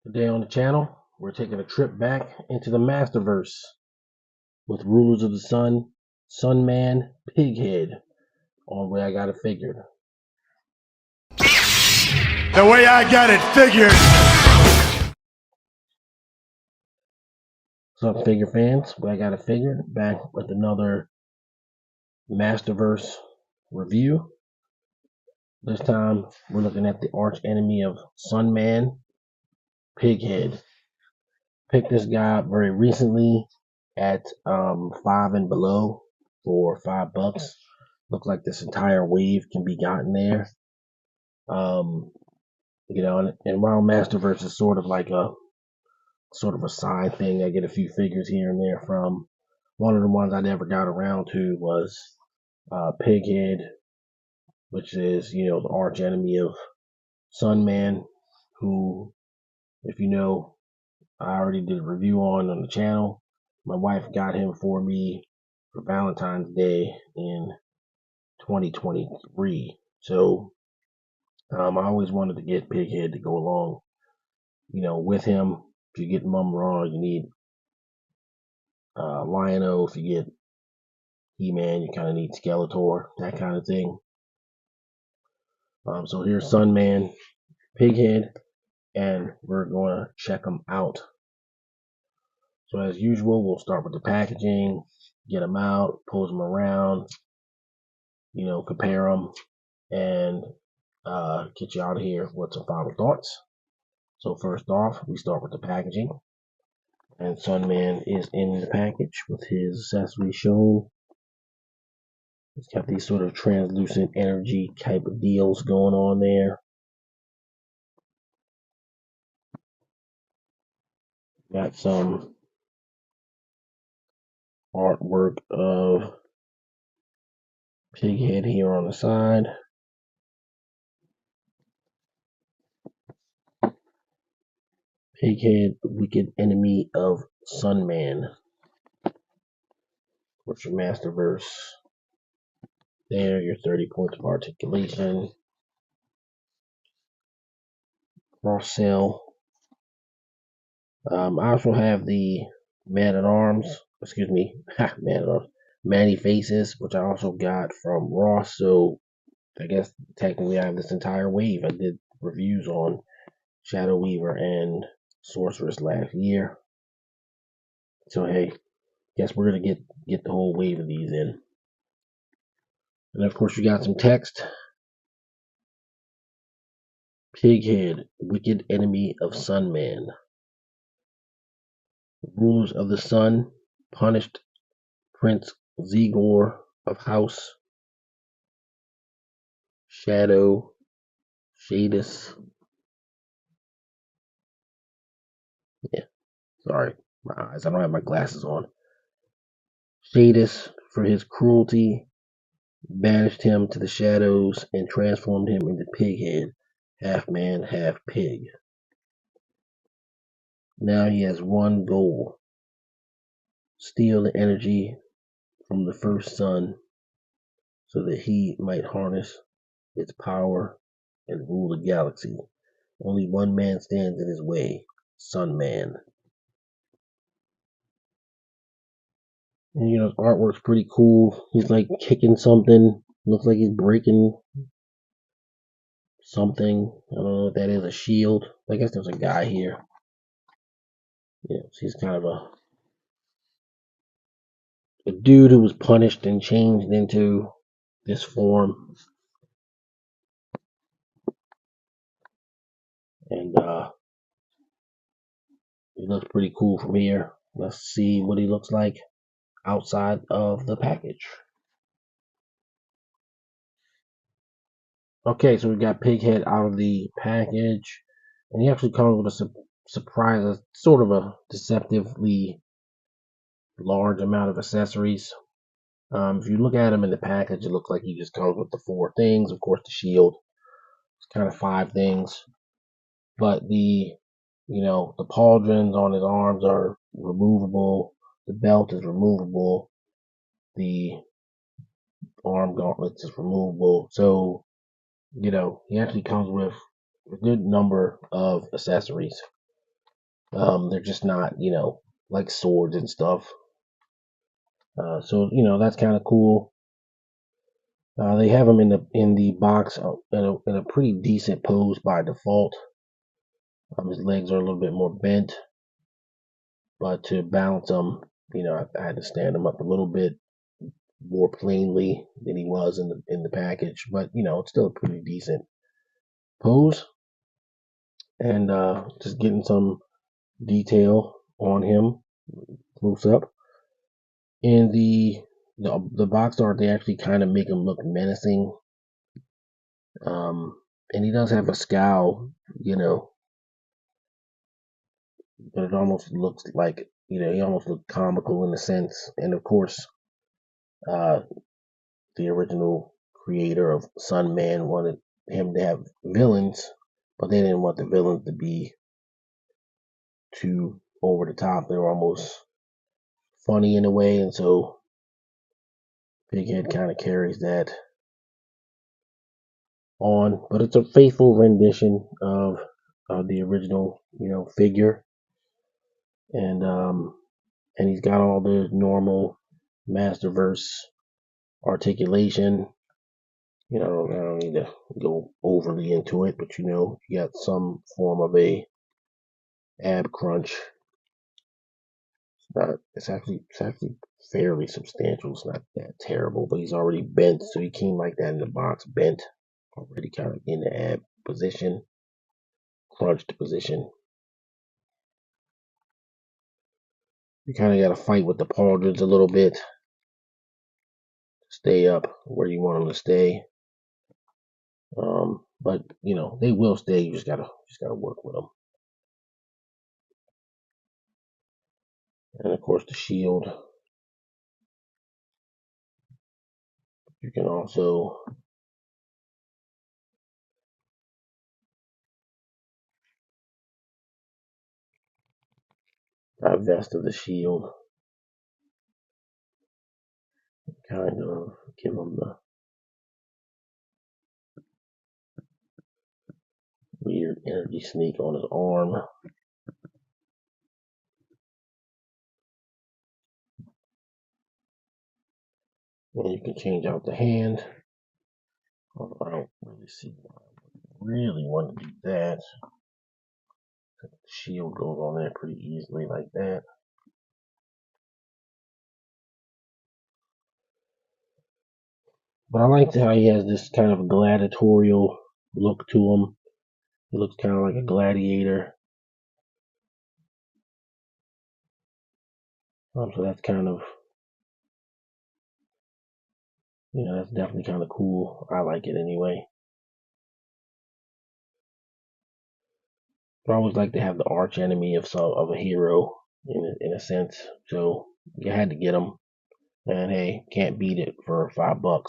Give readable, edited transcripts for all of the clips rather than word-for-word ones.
Today on the channel, we're taking a trip back into the Masterverse with Rulers of the Sun, Sunman, Pig-Head on Way I Got It Figured. The way I got it figured. What's up, figure fans? Way I Got It Figured, back with another Masterverse review. This time, we're looking at the arch enemy of Sunman, Pig-Head. Picked this guy up very recently at 5 and below for $5. Looks like this entire wave can be gotten there. And while Masterverse is sort of a side thing, I get a few figures here and there from. One of the ones I never got around to was Pig-Head, which is, the arch enemy of Sunman, who, if you know, I already did a review on the channel. My wife got him for me for Valentine's Day in 2023. So I always wanted to get Pig-Head to go along, with him. If you get Mum Raw, you need Lion-O. If you get He-Man, you kind of need Skeletor, that kind of thing. So here's Sunman, Pig-Head, and we're going to check them out. So as usual, we'll start with the packaging, get them out, pose them around, compare them, and get you out of here with some final thoughts. So first off, we start with the packaging. And Sunman is in the package with his accessories shown. It's got these sort of translucent energy type of deals going on there. Got some artwork of Pig-Head here on the side. Pig-Head, wicked enemy of Sunman. What's your Masterverse? There, your 30 points of articulation. Cross sale. I also have the Man-at-Arms, Manny Faces, which I also got from Ross. So I guess technically I have this entire wave. I did reviews on Shadow Weaver and Sorceress last year. So hey, guess we're gonna get the whole wave of these in. And of course you got some text. Pig-Head, wicked enemy of Sunman. Rulers of the Sun, punished Prince Zegor of House Shadow Shadis. Yeah, sorry, my eyes. I don't have my glasses on. Shadis, for his cruelty, banished him to the shadows and transformed him into Pig-Head, half man, half pig. Now he has one goal: steal the energy from the first sun so that he might harness its power and rule the galaxy. Only one man stands in his way: Sunman. And his artwork's pretty cool. He's like kicking something. Looks like he's breaking something. I don't know what that is. A shield. I guess there's a guy here. Yeah, so he's kind of a dude who was punished and changed into this form. And he looks pretty cool from here. Let's see what he looks like outside of the package. Okay, so we got Pig-Head out of the package, and he actually comes with a surprise, sort of a deceptively large amount of accessories. If you look at him in the package, it looks like he just comes with the 4 things. Of course, the shield, it's kind of 5 things, but the pauldrons on his arms are removable. The belt is removable. The arm gauntlets is removable. So he actually comes with a good number of accessories. They're just not, like swords and stuff. So that's kind of cool. They have him in the box in a pretty decent pose by default. His legs are a little bit more bent, but to balance him, I had to stand him up a little bit more plainly than he was in the package. But it's still a pretty decent pose, and just getting some detail on him close up. In the box art, they actually kind of make him look menacing. And he does have a scowl, but it almost looks like, he almost looked comical in a sense. And of course, uh, the original creator of Sunman wanted him to have villains, but they didn't want the villains to be too over the top. They were almost funny in a way, and so Pig-Head kind of carries that on. But it's a faithful rendition of the original, figure, and he's got all the normal Masterverse articulation. I don't need to go overly into it, but you got some form of a ab crunch. It's actually fairly substantial. It's not that terrible, but he's already bent, so he came like that in the box, bent, already kind of in the ab position, crunched position. You kind of got to fight with the pauldrons a little bit to stay up where you want them to stay. But they will stay. You just gotta work with them. And of course, the shield. You can also divest of the shield, kind of give him the weird energy sneak on his arm. And you can change out the hand. Although I don't really see why I really want to do that. The shield goes on there pretty easily like that. But I like how he has this kind of gladiatorial look to him. He looks kind of like a gladiator. So that's kind of, that's definitely kind of cool. I like it anyway. But I always like to have the arch enemy of a hero in a sense. So you had to get him, and hey, can't beat it for $5.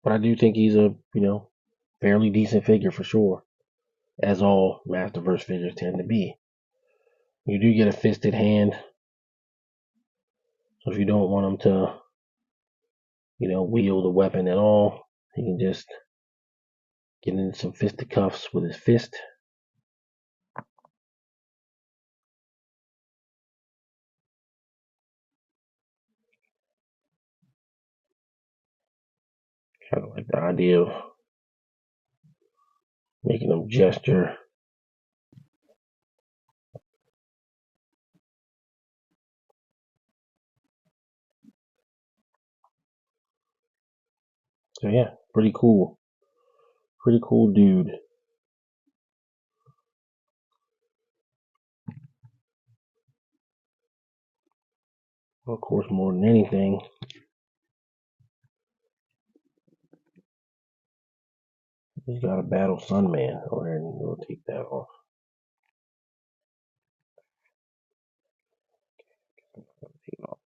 But I do think he's a fairly decent figure for sure, as all Masterverse figures tend to be. You do get a fisted hand, so if you don't want him to wield a weapon at all, he can just get into some fisticuffs with his fist. Kind of like the idea of making him gesture. So yeah, pretty cool. Pretty cool dude. Of course, more than anything, he's got to battle Sunman. Go ahead and we'll take that off. Take it off.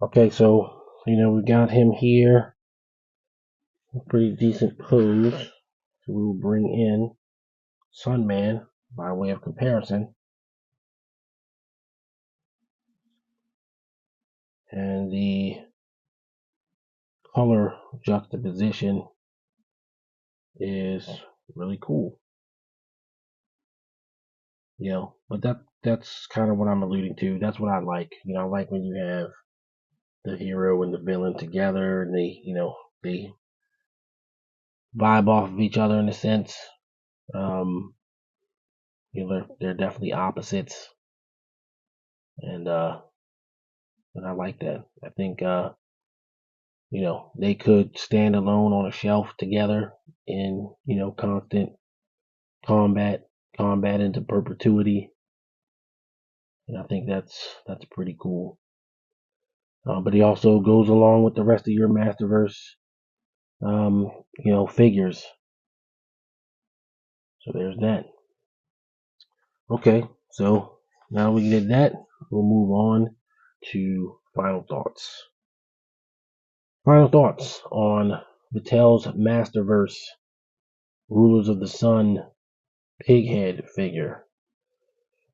Okay, so we got him here. Pretty decent pose. So we will bring in Sunman by way of comparison. And the color juxtaposition is really cool. But that's kind of what I'm alluding to. That's what I like. I like when you have the hero and the villain together and they vibe off of each other in a sense. They're definitely opposites, and I like that. I think they could stand alone on a shelf together in constant combat into perpetuity, and I think that's pretty cool. But he also goes along with the rest of your Masterverse, figures. So there's that. Okay, so now we did that, we'll move on to final thoughts. Final thoughts on Mattel's Masterverse Rulers of the Sun Pig-Head figure.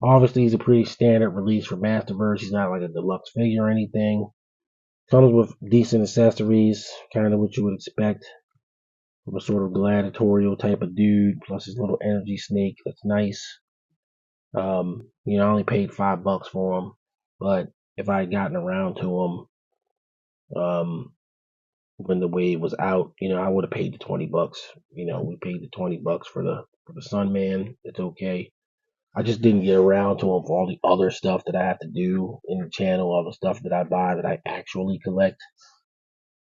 Obviously, he's a pretty standard release for Masterverse. He's not like a deluxe figure or anything. Comes with decent accessories, kind of what you would expect from a sort of gladiatorial type of dude, plus his little energy snake. That's nice. I only paid $5 for him, but if I had gotten around to him, when the wave was out, I would have paid the $20. We paid the $20 for the Sunman. It's okay. I just didn't get around to him for all the other stuff that I have to do in the channel, all the stuff that I buy that I actually collect.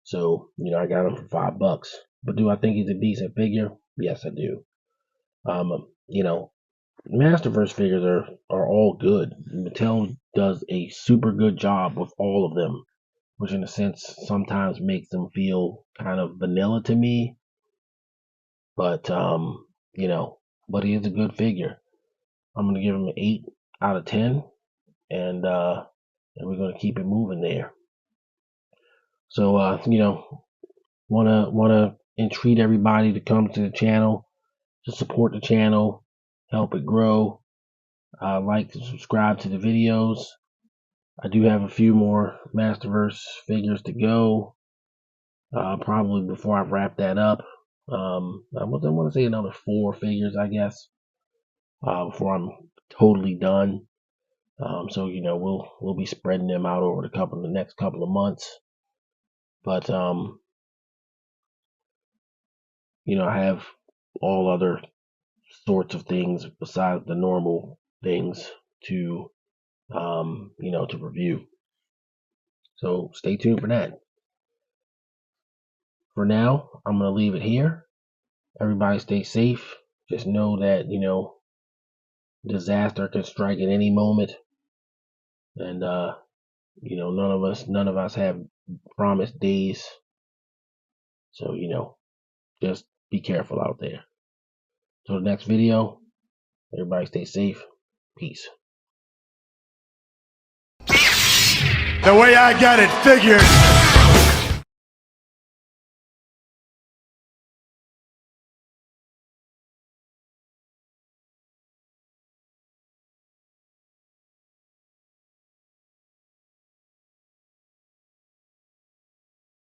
So, I got him for $5. But do I think he's a decent figure? Yes, I do. Masterverse figures are all good. Mattel does a super good job with all of them, which in a sense sometimes makes them feel kind of vanilla to me. But but he is a good figure. I'm gonna give him an 8 out of 10, and we're gonna keep it moving there. So wanna entreat everybody to come to the channel, to support the channel, help it grow. Like and subscribe to the videos. I do have a few more Masterverse figures to go. Probably before I wrap that up. I want to say another 4 figures, I guess, before I'm totally done. So we'll be spreading them out over the next couple of months. But I have all other sorts of things besides the normal things to to review. So stay tuned for that. For now, I'm gonna leave it here. Everybody stay safe. Just know that disaster can strike at any moment, and none of us have promised days. So just be careful out there. Till the next video, everybody stay safe. Peace. The way I got it figured.